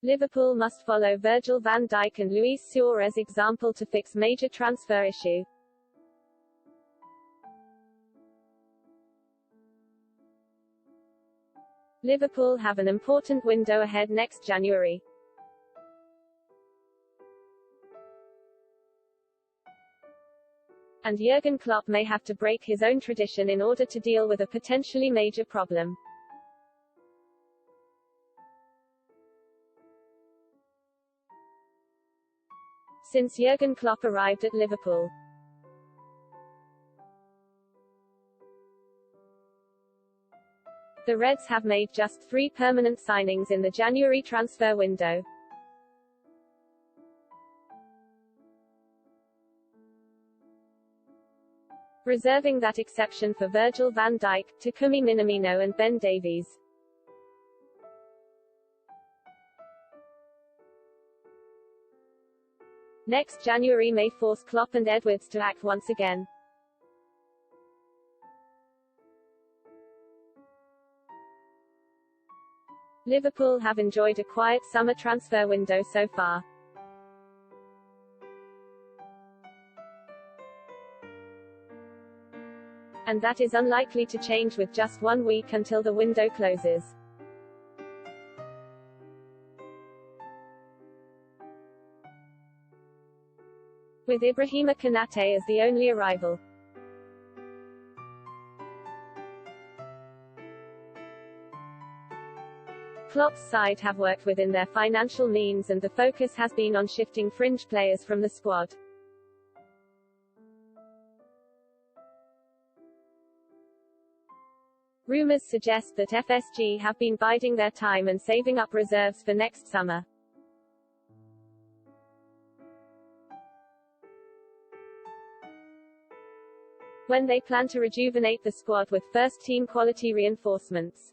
Liverpool must follow Virgil van Dijk and Luis Suárez' example to fix major transfer issue. Liverpool have an important window ahead next January. And Jurgen Klopp may have to break his own tradition in order to deal with a potentially major problem. Since Jurgen Klopp arrived at Liverpool, the Reds have made just 3 permanent signings in the January transfer window. Reserving that exception for Virgil van Dijk, Takumi Minamino and Ben Davies. Next January may force Klopp and Edwards to act once again. Liverpool have enjoyed a quiet summer transfer window so far. And that is unlikely to change with just 1 week until the window closes. With Ibrahima Konate as the only arrival. Klopp's side have worked within their financial means and the focus has been on shifting fringe players from the squad. Rumors suggest that FSG have been biding their time and saving up reserves for next summer. When they plan to rejuvenate the squad with first-team quality reinforcements.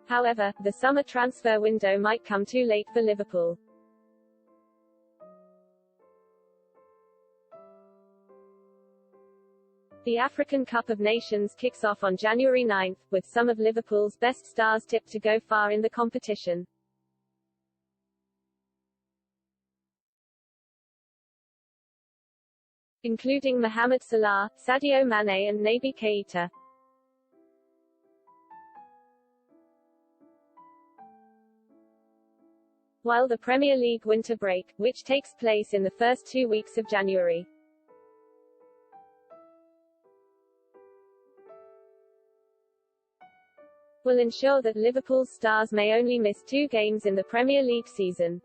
However, the summer transfer window might come too late for Liverpool. The African Cup of Nations kicks off on January 9, with some of Liverpool's best stars tipped to go far in the competition. Including Mohamed Salah, Sadio Mane and Naby Keita. While the Premier League winter break, which takes place in the first 2 weeks of January, will ensure that Liverpool's stars may only miss 2 games in the Premier League season.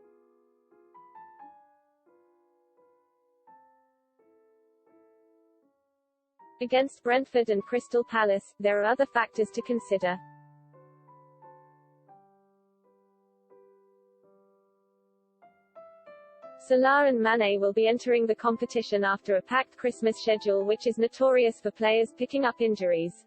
Against Brentford and Crystal Palace, there are other factors to consider. Salah and Mane will be entering the competition after a packed Christmas schedule which is notorious for players picking up injuries.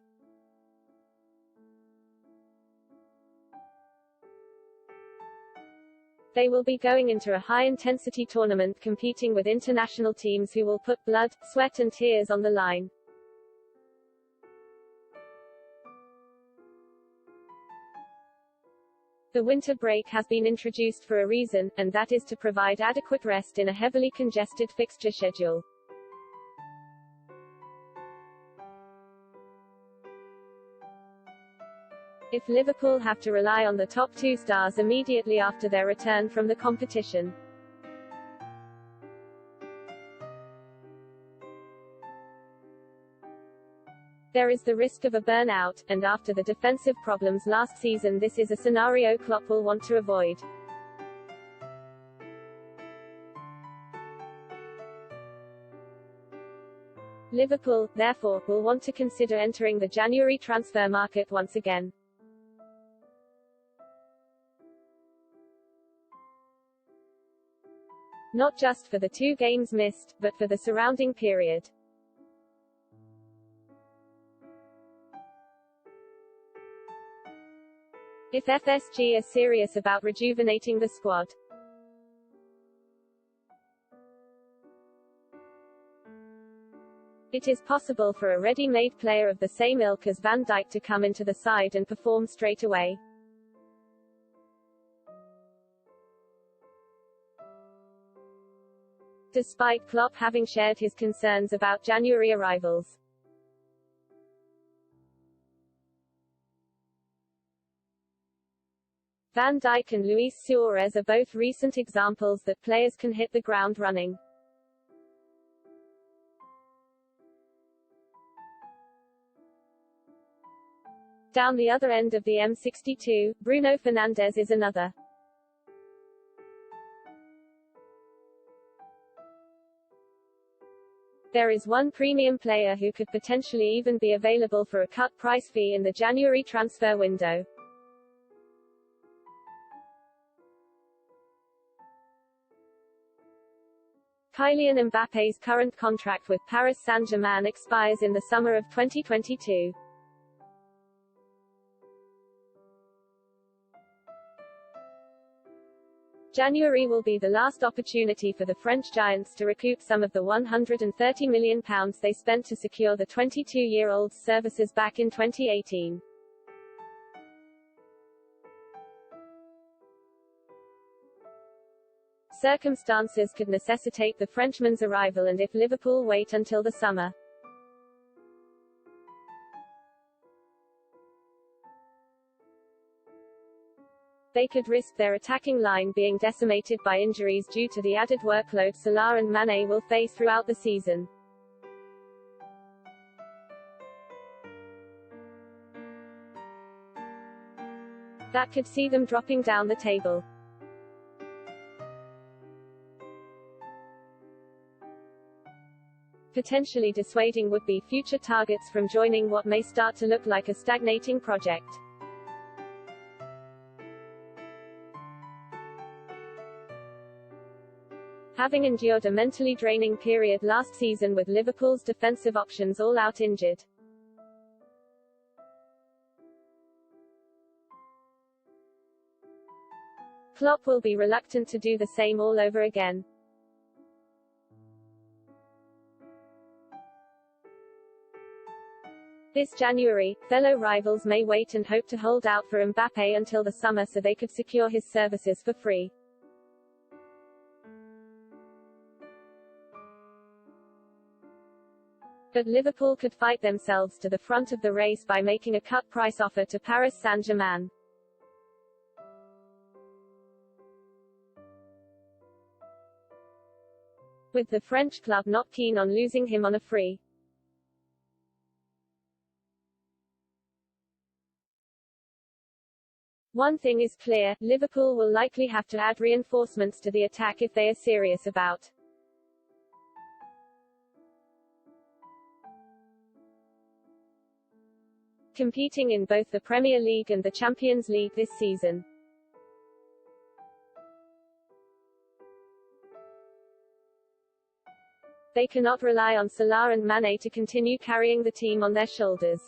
They will be going into a high-intensity tournament competing with international teams who will put blood, sweat and tears on the line. The winter break has been introduced for a reason, and that is to provide adequate rest in a heavily congested fixture schedule. If Liverpool have to rely on the top 2 stars immediately after their return from the competition, there is the risk of a burnout, and after the defensive problems last season this is a scenario Klopp will want to avoid. Liverpool, therefore, will want to consider entering the January transfer market once again. Not just for the 2 games missed, but for the surrounding period. If FSG are serious about rejuvenating the squad, It is possible for a ready-made player of the same ilk as Van Dijk to come into the side and perform straight away. Despite Klopp having shared his concerns about January arrivals. Van Dijk and Luis Suárez are both recent examples that players can hit the ground running. Down the other end of the M62, Bruno Fernandes is another. There is one premium player who could potentially even be available for a cut price fee in the January transfer window. Kylian Mbappe's current contract with Paris Saint-Germain expires in the summer of 2022. January will be the last opportunity for the French giants to recoup some of the £130 million they spent to secure the 22-year-old's services back in 2018. Circumstances could necessitate the Frenchman's arrival, and if Liverpool wait until the summer, they could risk their attacking line being decimated by injuries due to the added workload Salah and Mane will face throughout the season. That could see them dropping down the table. Potentially dissuading would-be future targets from joining what may start to look like a stagnating project. Having endured a mentally draining period last season with Liverpool's defensive options all out injured, Klopp will be reluctant to do the same all over again. This January, fellow rivals may wait and hope to hold out for Mbappe until the summer so they could secure his services for free. But Liverpool could fight themselves to the front of the race by making a cut price offer to Paris Saint-Germain. With the French club not keen on losing him on a free. One thing is clear, Liverpool will likely have to add reinforcements to the attack if they are serious about competing in both the Premier League and the Champions League this season. They cannot rely on Salah and Mane to continue carrying the team on their shoulders.